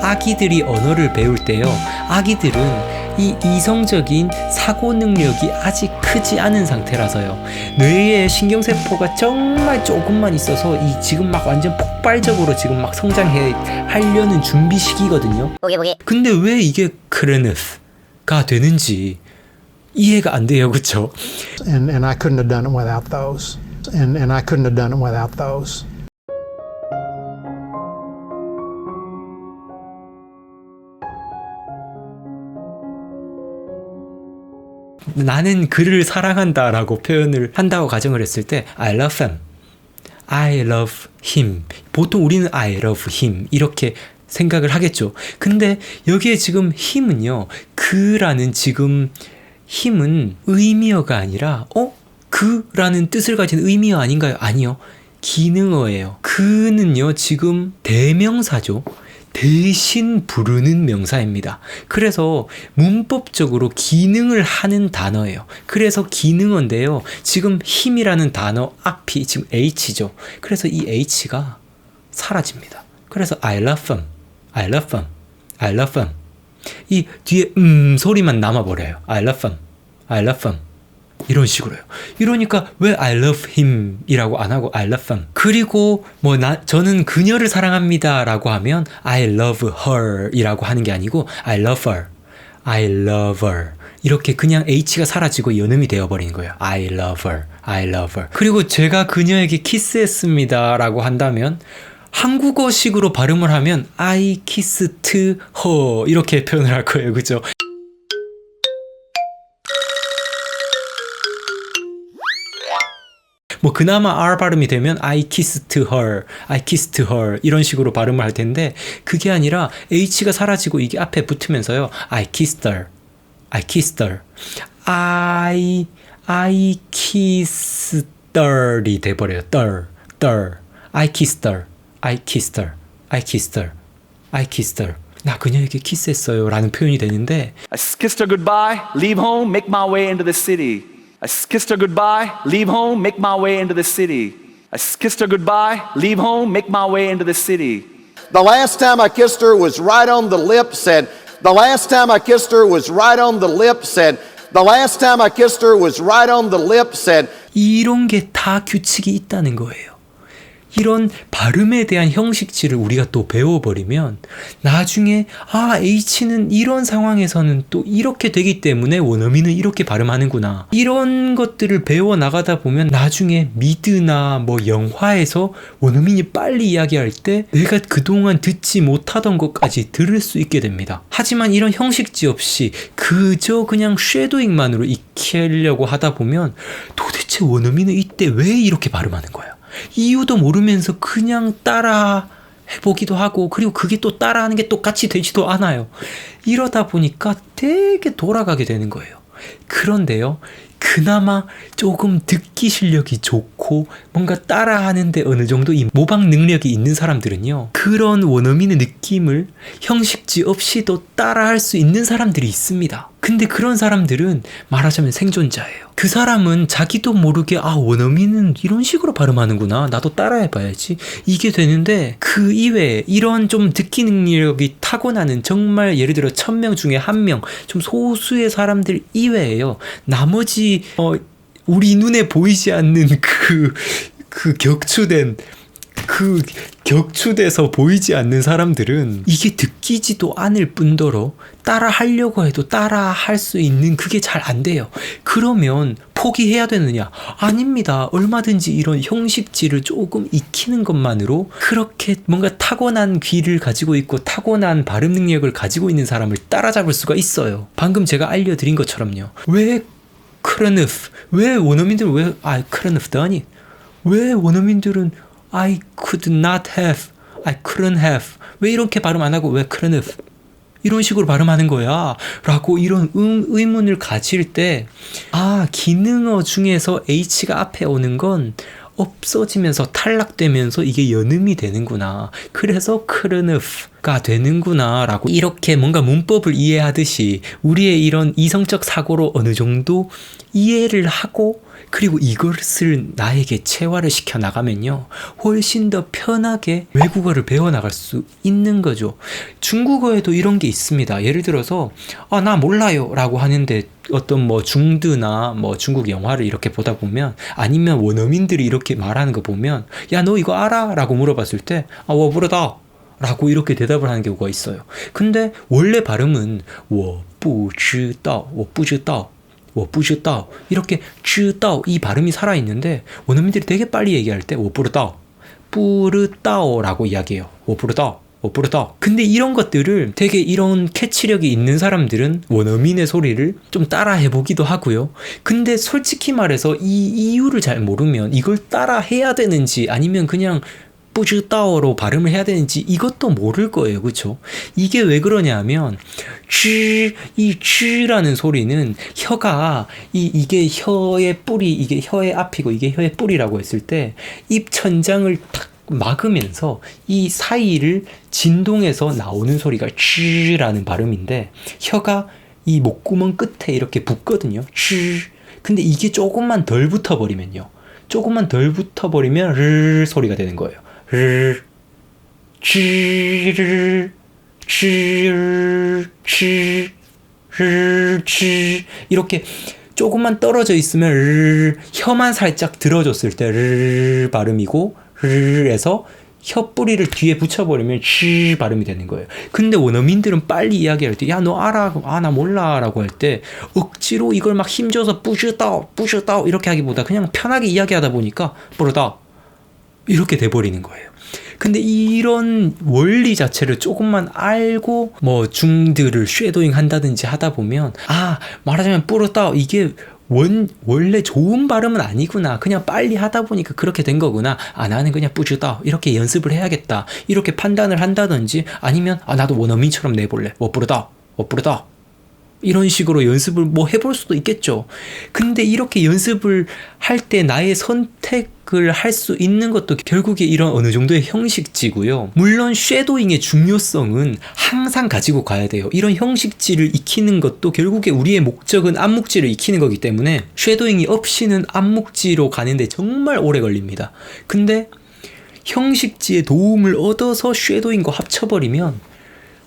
아기들이 언어를 배울 때요, 아기들은 이 이성적인 사고 능력이 아직 크지 않은 상태라서요, 뇌에 신경세포가 정말 조금만 있어서 이 지금 막 완전 폭발적으로 지금 막 성장해 하려는 준비 시기거든요. 보기. 근데 왜 이게 크르누프가 되는지 이해가 안 돼요, 그쵸? And I couldn't have done it without those. And I couldn't have done it without those. 나는 그를 사랑한다라고 표현을 한다고 가정을 했을 때 I love him, I love him, 보통 우리는 I love him 이렇게 생각을 하겠죠. 근데 여기에 지금 힘은요, 그라는 지금 힘은 의미어가 아니라 그라는 뜻을 가진 의미어 아닌가요? 아니요, 기능어예요. 그는요 지금 대명사죠. 대신 부르는 명사입니다. 그래서 문법적으로 기능을 하는 단어예요. 그래서 기능어인데요, 지금 힘이라는 단어 앞이 지금 H죠. 그래서 이 H가 사라집니다. 그래서 I love him, I love him, I love him. 이 뒤에 소리만 남아버려요. I love him, I love him. 이런 식으로요. 이러니까 왜 I love him 이라고 안 하고 I love him. 그리고 저는 그녀를 사랑합니다 라고 하면 I love her 이라고 하는 게 아니고 I love her, I love her. 이렇게 그냥 H가 사라지고 연음이 되어버리는 거예요. I love her, I love her. 그리고 제가 그녀에게 키스했습니다 라고 한다면 한국어식으로 발음을 하면 I kissed her 이렇게 표현을 할 거예요. 그죠? 그나마 R 발음이 되면 I kissed her, I kissed her 이런 식으로 발음을 할 텐데, 그게 아니라 H가 사라지고 이게 앞에 붙으면서요, I kissed her, I kissed her, I kissed her이 돼버려요. I kissed her, I kissed her, I kissed her, I kissed her. 나 그녀에게 키스했어요 라는 표현이 되는데, I kissed her goodbye, leave home, make my way into the city. I kissed her goodbye, leave home, make my way into the city. I kissed her goodbye, leave home, make my way into the city. The last time I kissed her was right on the lips, and the last time I kissed her was right on the lips, and the last time I kissed her was right on the lips, and 이런 게 다 규칙이 있다는 거예요. 이런 발음에 대한 형식치를 우리가 또 배워버리면 나중에 H는 이런 상황에서는 또 이렇게 되기 때문에 원어민은 이렇게 발음하는구나, 이런 것들을 배워나가다 보면 나중에 미드나 영화에서 원어민이 빨리 이야기할 때 내가 그동안 듣지 못하던 것까지 들을 수 있게 됩니다. 하지만 이런 형식지 없이 그저 그냥 쉐도잉만으로 익히려고 하다 보면 도대체 원어민은 이때 왜 이렇게 발음하는 거야? 이유도 모르면서 그냥 따라 해보기도 하고, 그리고 그게 또 따라하는 게 똑같이 되지도 않아요. 이러다 보니까 되게 돌아가게 되는 거예요. 그런데요, 그나마 조금 듣기 실력이 좋고 뭔가 따라하는데 어느 정도 이 모방 능력이 있는 사람들은요, 그런 원어민의 느낌을 형식지 없이도 따라할 수 있는 사람들이 있습니다. 근데 그런 사람들은 말하자면 생존자예요. 그 사람은 자기도 모르게 원어민은 이런 식으로 발음하는구나, 나도 따라해봐야지, 이게 되는데, 그 이외에 이런 좀 듣기 능력이 타고나는 정말 예를 들어 1000명 중에 1명, 좀 소수의 사람들 이외에요, 나머지 우리 눈에 보이지 않는 격추돼서 보이지 않는 사람들은 이게 듣기지도 않을 뿐더러 따라 하려고 해도 따라 할 수 있는 그게 잘 안 돼요. 그러면 포기해야 되느냐? 아닙니다. 얼마든지 이런 형식지를 조금 익히는 것만으로 그렇게 뭔가 타고난 귀를 가지고 있고 타고난 발음 능력을 가지고 있는 사람을 따라잡을 수가 있어요. 방금 제가 알려드린 것처럼요. 왜 원어민들은 왜 I couldn't have done it? 왜 원어민들은 I could not have, I couldn't have, 왜 이렇게 발음 안 하고 왜 couldn't have 이런 식으로 발음하는 거야? 라고 이런 의문을 가질 때, 기능어 중에서 H가 앞에 오는 건 없어지면서 탈락되면서 이게 연음이 되는구나. 그래서 couldn't have, 가 되는구나 라고 이렇게 뭔가 문법을 이해하듯이 우리의 이런 이성적 사고로 어느 정도 이해를 하고 그리고 이것을 나에게 체화를 시켜 나가면요 훨씬 더 편하게 외국어를 배워나갈 수 있는 거죠. 중국어에도 이런 게 있습니다. 예를 들어서 나 몰라요 라고 하는데 어떤 뭐 중드나 뭐 중국 영화를 이렇게 보다 보면 아니면 원어민들이 이렇게 말하는 거 보면 야 너 이거 알아? 라고 물어봤을 때 워 부르다 라고 이렇게 대답을 하는 경우가 있어요. 근데 원래 발음은 我不知道 我不知道 我不知道 이렇게 知道 이 발음이 살아있는데 원어민들이 되게 빨리 얘기할 때 我不知道 不知道 라고 이야기해요. 我不知道 我不知道 근데 이런 것들을 되게 이런 캐치력이 있는 사람들은 원어민의 소리를 좀 따라 해보기도 하고요. 근데 솔직히 말해서 이 이유를 잘 모르면 이걸 따라 해야 되는지 아니면 그냥 不知道로 발음을 해야 되는지 이것도 모를 거예요. 그렇죠? 이게 왜 그러냐면 이 쥐라는 소리는 혀가 이게 혀의 뿌리, 이게 혀의 앞이고 이게 혀의 뿌리라고 했을 때 입 천장을 탁 막으면서 이 사이를 진동해서 나오는 소리가 쥐라는 발음인데 혀가 이 목구멍 끝에 이렇게 붙거든요. 쥐. 근데 이게 조금만 덜 붙어버리면요. 조금만 덜 붙어버리면 르 소리가 되는 거예요. 르, 쥐르, 쥐르, 쥐, 르, 쥐 이렇게 조금만 떨어져 있으면 르, 혀만 살짝 들어줬을 때 르 발음이고 르에서 혀 뿌리를 뒤에 붙여버리면 쥐 발음이 되는 거예요. 근데 원어민들은 빨리 이야기할 때 야 너 알아? 나 몰라 라고 할 때 억지로 이걸 막 힘줘서 뿌시다 이렇게 하기보다 그냥 편하게 이야기하다 보니까 뿌르다 이렇게 돼버리는 거예요. 근데 이런 원리 자체를 조금만 알고 뭐 중들을 쉐도잉 한다든지 하다 보면 말하자면 뿌르다 이게 원래 좋은 발음은 아니구나. 그냥 빨리 하다 보니까 그렇게 된 거구나. 나는 그냥 뿌주다. 이렇게 연습을 해야겠다. 이렇게 판단을 한다든지 아니면 나도 원어민처럼 내볼래. 뿌르다. 이런 식으로 연습을 뭐 해볼 수도 있겠죠. 근데 이렇게 연습을 할 때 나의 선택을 할 수 있는 것도 결국에 이런 어느 정도의 형식지고요. 물론 쉐도잉의 중요성은 항상 가지고 가야 돼요. 이런 형식지를 익히는 것도 결국에 우리의 목적은 암묵지를 익히는 거기 때문에 쉐도잉이 없이는 암묵지로 가는데 정말 오래 걸립니다. 근데 형식지의 도움을 얻어서 쉐도잉과 합쳐버리면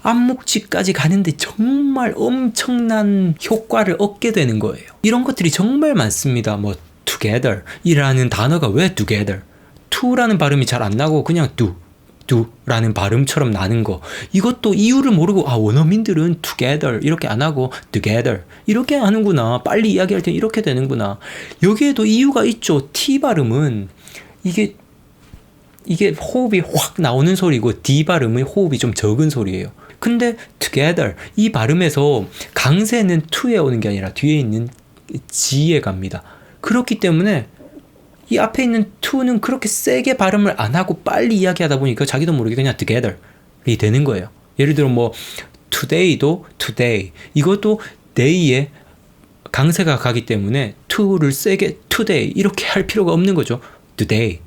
암묵지까지 가는데 정말 엄청난 효과를 얻게 되는 거예요. 이런 것들이 정말 많습니다. 뭐 together 이라는 단어가 왜 together? to라는 발음이 잘 안 나고 그냥 do라는 발음처럼 나는 거. 이것도 이유를 모르고 원어민들은 together 이렇게 안 하고 together 이렇게 하는구나. 빨리 이야기할 때 이렇게 되는구나. 여기에도 이유가 있죠. T 발음은 이게 호흡이 확 나오는 소리고 D 발음은 호흡이 좀 적은 소리예요. 근데 together 이 발음에서 강세는 to에 오는 게 아니라 뒤에 있는 G에 갑니다. 그렇기 때문에 이 앞에 있는 to는 그렇게 세게 발음을 안 하고 빨리 이야기하다 보니까 자기도 모르게 그냥 together이 되는 거예요. 예를 들어 뭐 today도 today 이것도 day에 강세가 가기 때문에 to를 세게 today 이렇게 할 필요가 없는 거죠. today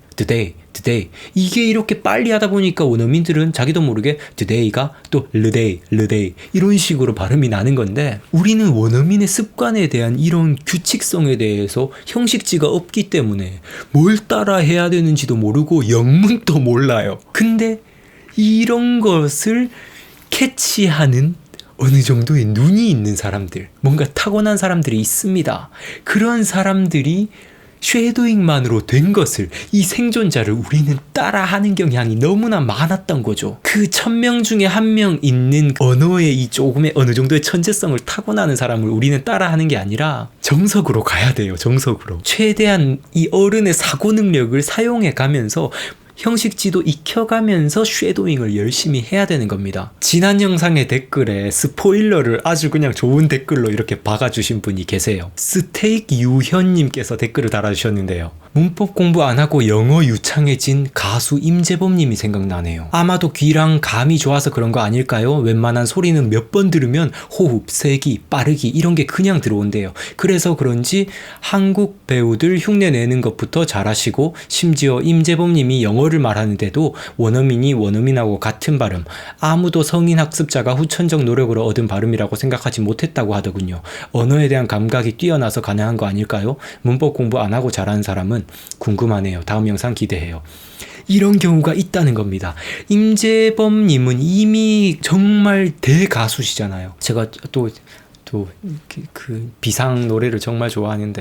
이게 이렇게 빨리 하다 보니까 원어민들은 자기도 모르게 today가 또 르데이 이런 식으로 발음이 나는 건데 우리는 원어민의 습관에 대한 이런 규칙성에 대해서 형식지가 없기 때문에 뭘 따라 해야 되는지도 모르고 영문도 몰라요. 근데 이런 것을 캐치하는 어느 정도의 눈이 있는 사람들, 뭔가 타고난 사람들이 있습니다. 그런 사람들이 쉐도잉만으로 된 것을 이 생존자를 우리는 따라하는 경향이 너무나 많았던 거죠. 그 1000명 중에 1명 있는 언어의 이 조금의 어느 정도의 천재성을 타고나는 사람을 우리는 따라하는 게 아니라 정석으로 가야 돼요. 정석으로. 최대한 이 어른의 사고 능력을 사용해 가면서 형식지도 익혀가면서 쉐도잉을 열심히 해야 되는 겁니다. 지난 영상의 댓글에 스포일러를 아주 그냥 좋은 댓글로 이렇게 박아주신 분이 계세요. 스테이크 유현님께서 댓글을 달아주셨는데요. 문법 공부 안 하고 영어 유창해진 가수 임재범님이 생각나네요. 아마도 귀랑 감이 좋아서 그런 거 아닐까요? 웬만한 소리는 몇 번 들으면 호흡, 세기, 빠르기 이런 게 그냥 들어온대요. 그래서 그런지 한국 배우들 흉내 내는 것부터 잘하시고 심지어 임재범님이 영어를 영어를 말하는데도 원어민이 원어민하고 같은 발음, 아무도 성인 학습자가 후천적 노력으로 얻은 발음이라고 생각하지 못했다고 하더군요. 언어에 대한 감각이 뛰어나서 가능한 거 아닐까요? 문법 공부 안 하고 잘하는 사람은 궁금하네요. 다음 영상 기대해요. 이런 경우가 있다는 겁니다. 임재범님은 이미 정말 대가수시잖아요. 제가 또 그 비상 노래를 정말 좋아하는데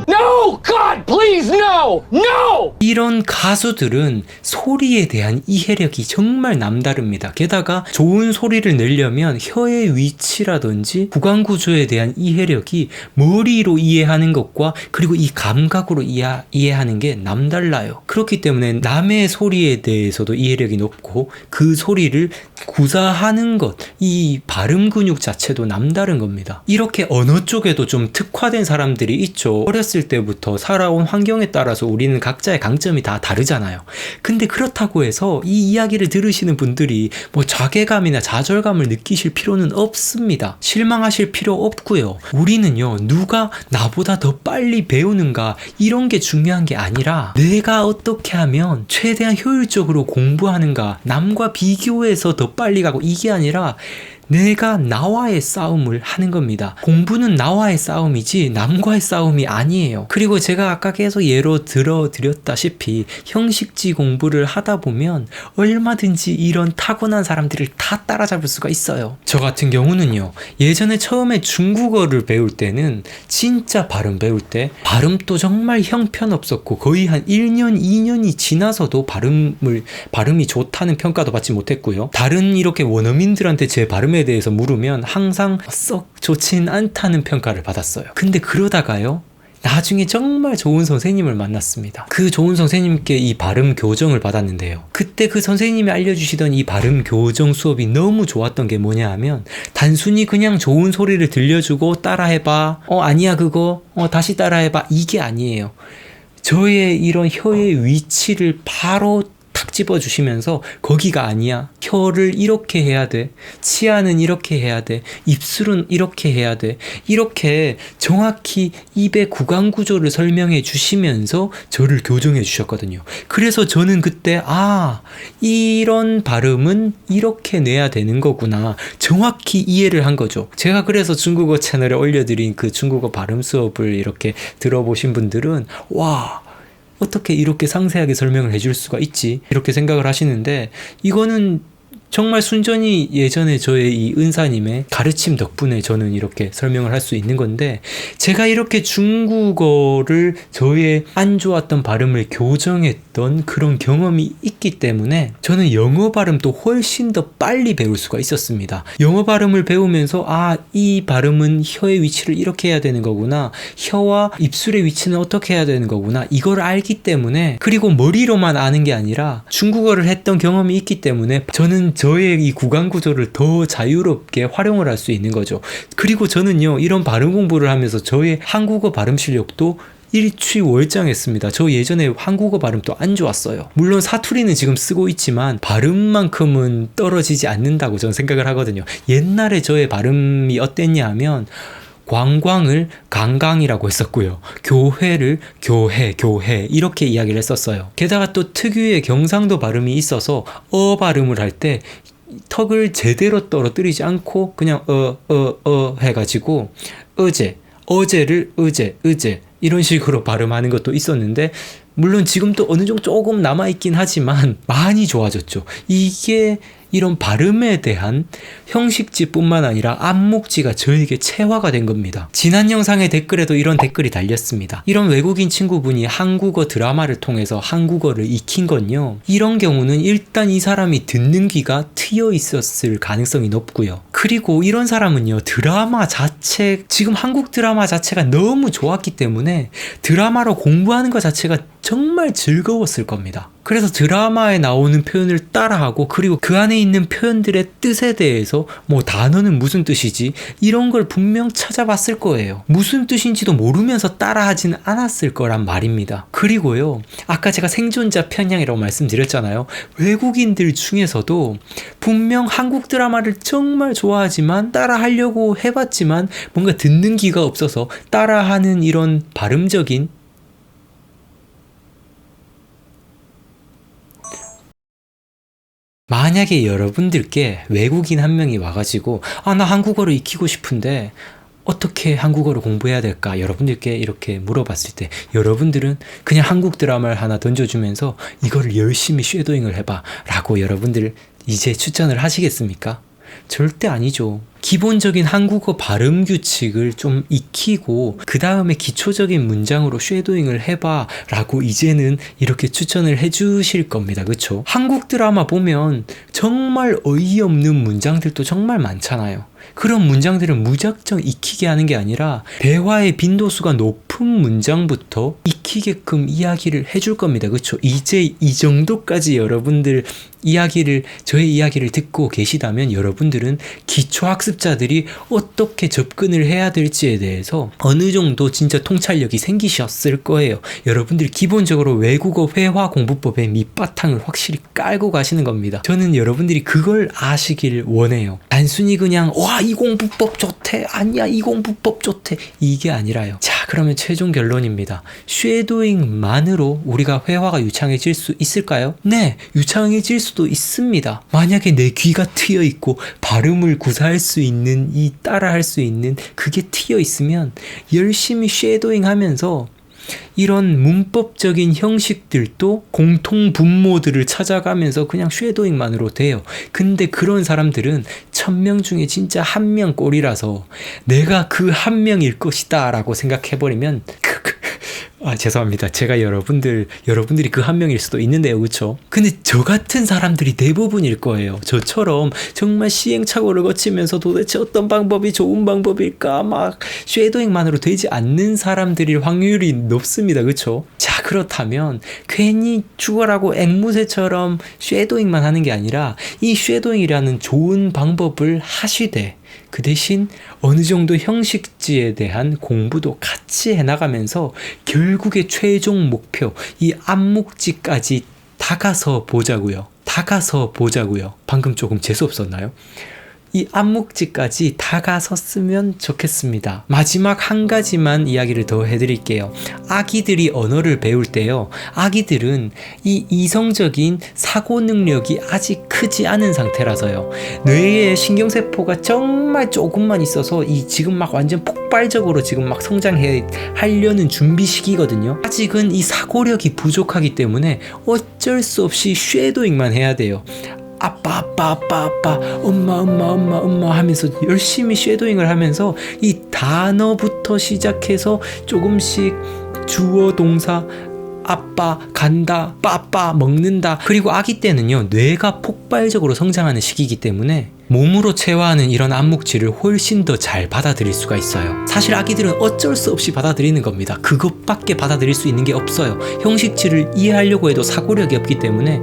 No! God, please, no! No! 이런 가수들은 소리에 대한 이해력이 정말 남다릅니다. 게다가 좋은 소리를 내려면 혀의 위치라든지 구강구조에 대한 이해력이 머리로 이해하는 것과 그리고 이 감각으로 이해하는 게 남달라요. 그렇기 때문에 남의 소리에 대해서도 이해력이 높고 그 소리를 구사하는 것, 이 발음 근육 자체도 남다른 겁니다. 이렇게 언어 쪽에도 좀 특화된 사람들이 있죠. 어렸을 때부터 살아온 환경에 따라서 우리는 각자의 강점이 다 다르잖아요. 근데 그렇다고 해서 이 이야기를 들으시는 분들이 뭐 자괴감이나 좌절감을 느끼실 필요는 없습니다. 실망하실 필요 없고요. 우리는요, 누가 나보다 더 빨리 배우는가 이런 게 중요한 게 아니라 내가 어떻게 하면 최대한 효율적으로 공부하는가, 남과 비교해서 더 빨리 가고, 이게 아니라 내가 나와의 싸움을 하는 겁니다. 공부는 나와의 싸움이지 남과의 싸움이 아니에요. 그리고 제가 아까 계속 예로 들어드렸다시피 형식지 공부를 하다 보면 얼마든지 이런 타고난 사람들을 다 따라잡을 수가 있어요. 저 같은 경우는요, 예전에 처음에 중국어를 배울 때는 진짜 발음 배울 때 발음도 정말 형편없었고 거의 한 1년, 2년이 지나서도 발음이 좋다는 평가도 받지 못했고요. 다른 이렇게 원어민들한테 제 발음에 대해서 물으면 항상 썩 좋진 않다는 평가를 받았어요. 근데 그러다가요, 나중에 정말 좋은 선생님을 만났습니다. 그 좋은 선생님께 이 발음 교정을 받았는데요. 그때 그 선생님이 알려주시던 이 발음 교정 수업이 너무 좋았던 게 뭐냐 하면 단순히 그냥 좋은 소리를 들려주고 따라해봐, 아니야 그거, 다시 따라해봐, 이게 아니에요. 저의 이런 혀의 위치를 바로 탁 집어주시면서 거기가 아니야, 혀를 이렇게 해야 돼, 치아는 이렇게 해야 돼, 입술은 이렇게 해야 돼, 이렇게 정확히 입의 구강 구조를 설명해 주시면서 저를 교정해 주셨거든요. 그래서 저는 그때 이런 발음은 이렇게 내야 되는 거구나, 정확히 이해를 한 거죠. 제가 그래서 중국어 채널에 올려드린 그 중국어 발음 수업을 이렇게 들어보신 분들은 와, 어떻게 이렇게 상세하게 설명을 해줄 수가 있지? 이렇게 생각을 하시는데, 이거는 정말 순전히 예전에 저의 이 은사님의 가르침 덕분에 저는 이렇게 설명을 할 수 있는 건데, 제가 이렇게 중국어를 저의 안 좋았던 발음을 교정했던 그런 경험이 있기 때문에 저는 영어 발음도 훨씬 더 빨리 배울 수가 있었습니다. 영어 발음을 배우면서 이 발음은 혀의 위치를 이렇게 해야 되는 거구나, 혀와 입술의 위치는 어떻게 해야 되는 거구나, 이걸 알기 때문에, 그리고 머리로만 아는 게 아니라 중국어를 했던 경험이 있기 때문에 저는 저의 이 구강 구조를 더 자유롭게 활용을 할 수 있는 거죠. 그리고 저는요, 이런 발음 공부를 하면서 저의 한국어 발음 실력도 일취월장했습니다. 저 예전에 한국어 발음도 안 좋았어요. 물론 사투리는 지금 쓰고 있지만 발음만큼은 떨어지지 않는다고 저는 생각을 하거든요. 옛날에 저의 발음이 어땠냐 하면 관광을 강강이라고 했었고요. 교회를 교회 이렇게 이야기를 했었어요. 게다가 또 특유의 경상도 발음이 있어서 발음을 할 때 턱을 제대로 떨어뜨리지 않고 그냥 해가지고 어제를 의제 이런 식으로 발음하는 것도 있었는데, 물론 지금도 어느 정도 조금 남아있긴 하지만 많이 좋아졌죠. 이게 이런 발음에 대한 형식지뿐만 아니라 암묵지가 저에게 체화가 된 겁니다. 지난 영상의 댓글에도 이런 댓글이 달렸습니다. 이런 외국인 친구분이 한국어 드라마를 통해서 한국어를 익힌 건요, 이런 경우는 일단 이 사람이 듣는 귀가 트여 있었을 가능성이 높고요. 그리고 이런 사람은요, 드라마 자체, 지금 한국 드라마 자체가 너무 좋았기 때문에 드라마로 공부하는 것 자체가 정말 즐거웠을 겁니다. 그래서 드라마에 나오는 표현을 따라하고 그리고 그 안에 있는 표현들의 뜻에 대해서 뭐 단어는 무슨 뜻이지 이런 걸 분명 찾아봤을 거예요. 무슨 뜻인지도 모르면서 따라하진 않았을 거란 말입니다. 그리고요, 아까 제가 생존자 편향이라고 말씀드렸잖아요. 외국인들 중에서도 분명 한국 드라마를 정말 좋아하지만 따라하려고 해봤지만 뭔가 듣는 귀가 없어서 따라하는 이런 발음적인 만약에 여러분들께 외국인 한 명이 와가지고 나 한국어를 익히고 싶은데 어떻게 한국어를 공부해야 될까? 여러분들께 이렇게 물어봤을 때 여러분들은 그냥 한국 드라마를 하나 던져주면서 이거를 열심히 쉐도잉을 해봐 라고 여러분들 이제 추천을 하시겠습니까? 절대 아니죠. 기본적인 한국어 발음 규칙을 좀 익히고 그 다음에 기초적인 문장으로 쉐도잉을 해봐 라고 이제는 이렇게 추천을 해주실 겁니다. 그쵸? 한국 드라마 보면 정말 어이없는 문장들도 정말 많잖아요. 그런 문장들을 무작정 익히게 하는 게 아니라 대화의 빈도수가 높은 문장부터 익히게끔 이야기를 해줄 겁니다. 그쵸? 이제 이 정도까지 여러분들 저의 이야기를 듣고 계시다면 여러분들은 기초학습자들이 어떻게 접근을 해야 될지에 대해서 어느 정도 진짜 통찰력이 생기셨을 거예요. 여러분들이 기본적으로 외국어 회화 공부법의 밑바탕을 확실히 깔고 가시는 겁니다. 저는 여러분들이 그걸 아시길 원해요. 단순히 그냥 이 공부법 좋대, 아니야 이 공부법 좋대, 이게 아니라요. 자, 그러면 최종 결론입니다. 쉐도잉만으로 우리가 회화가 유창해질 수 있을까요? 네, 유창해질 수도 있습니다. 만약에 내 귀가 트여 있고 발음을 구사할 수 있는 따라할 수 있는 그게 트여 있으면 열심히 쉐도잉 하면서 이런 문법적인 형식들도 공통 분모들을 찾아가면서 그냥 쉐도잉만으로 돼요. 근데 그런 사람들은 1000명 중에 진짜 한 명 꼴이라서 내가 그 한 명일 것이다 라고 생각해버리면 죄송합니다. 제가 여러분들이 그 한 명일 수도 있는데요. 그쵸? 근데 저 같은 사람들이 대부분일 거예요. 저처럼 정말 시행착오를 거치면서 도대체 어떤 방법이 좋은 방법일까 막 쉐도잉만으로 되지 않는 사람들일 확률이 높습니다. 그쵸? 자, 그렇다면 괜히 죽어라고 앵무새처럼 쉐도잉만 하는 게 아니라 이 쉐도잉이라는 좋은 방법을 하시되 그 대신 어느 정도 형식지에 대한 공부도 같이 해나가면서 결국의 최종 목표, 이 앞목지까지 다가서 보자고요. 방금 조금 재수없었나요? 이 앞목지까지 다가섰으면 좋겠습니다. 마지막 한 가지만 이야기를 더 해드릴게요. 아기들이 언어를 배울 때요, 아기들은 이 이성적인 사고 능력이 아직 크지 않은 상태라서요, 뇌에 신경세포가 정말 조금만 있어서 지금 막 완전 폭발적으로 지금 막 하려는 준비 시기거든요. 아직은 이 사고력이 부족하기 때문에 어쩔 수 없이 쉐도잉만 해야 돼요. 아빠, 엄마 하면서 열심히 쉐도잉을 하면서 이 단어부터 시작해서 조금씩 주어, 동사, 아빠, 간다, 빠빠, 먹는다. 그리고 아기 때는요, 뇌가 폭발적으로 성장하는 시기이기 때문에 몸으로 체화하는 이런 안목질을 훨씬 더 잘 받아들일 수가 있어요. 사실 아기들은 어쩔 수 없이 받아들이는 겁니다. 그것밖에 받아들일 수 있는 게 없어요. 형식치를 이해하려고 해도 사고력이 없기 때문에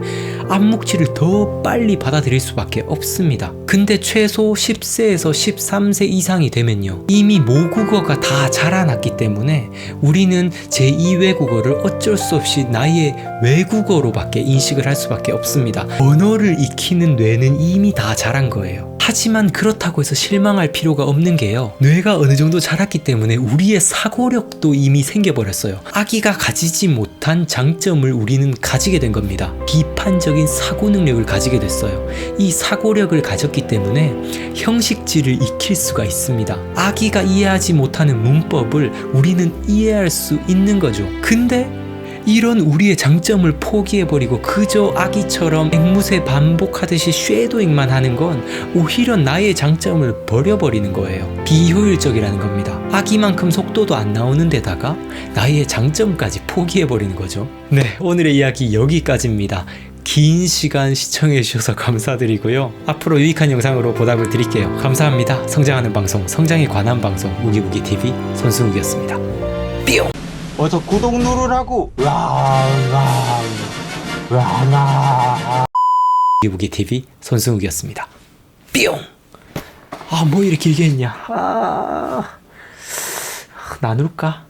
안목질을 더 빨리 받아들일 수밖에 없습니다. 근데 최소 10세에서 13세 이상이 되면요, 이미 모국어가 다 자라났기 때문에 우리는 제2외국어를 어쩔 수 없이 나의 외국어로밖에 인식을 할 수밖에 없습니다. 언어를 익히는 뇌는 이미 다 자란 거예요. 하지만 그렇다고 해서 실망할 필요가 없는 게요, 뇌가 어느 정도 자랐기 때문에 우리의 사고력도 이미 생겨버렸어요. 아기가 가지지 못한 장점을 우리는 가지게 된 겁니다. 비판적인 사고 능력을 가지게 됐어요. 이 사고력을 가졌기 때문에 형식지를 익힐 수가 있습니다. 아기가 이해하지 못하는 문법을 우리는 이해할 수 있는 거죠. 근데 이런 우리의 장점을 포기해버리고 그저 아기처럼 앵무새 반복하듯이 쉐도잉만 하는 건 오히려 나의 장점을 버려버리는 거예요. 비효율적이라는 겁니다. 아기만큼 속도도 안 나오는 데다가 나의 장점까지 포기해버리는 거죠. 네, 오늘의 이야기 여기까지입니다. 긴 시간 시청해주셔서 감사드리고요. 앞으로 유익한 영상으로 보답을 드릴게요. 감사합니다. 성장하는 방송, 성장에 관한 방송, 우기부기TV 손승욱이었습니다. 뿅! 어서 구독 누르라고. 와. 기부기 TV 손승욱이었습니다. 뿅! 아, 뭐 이렇게 길게 했냐. 나눌까?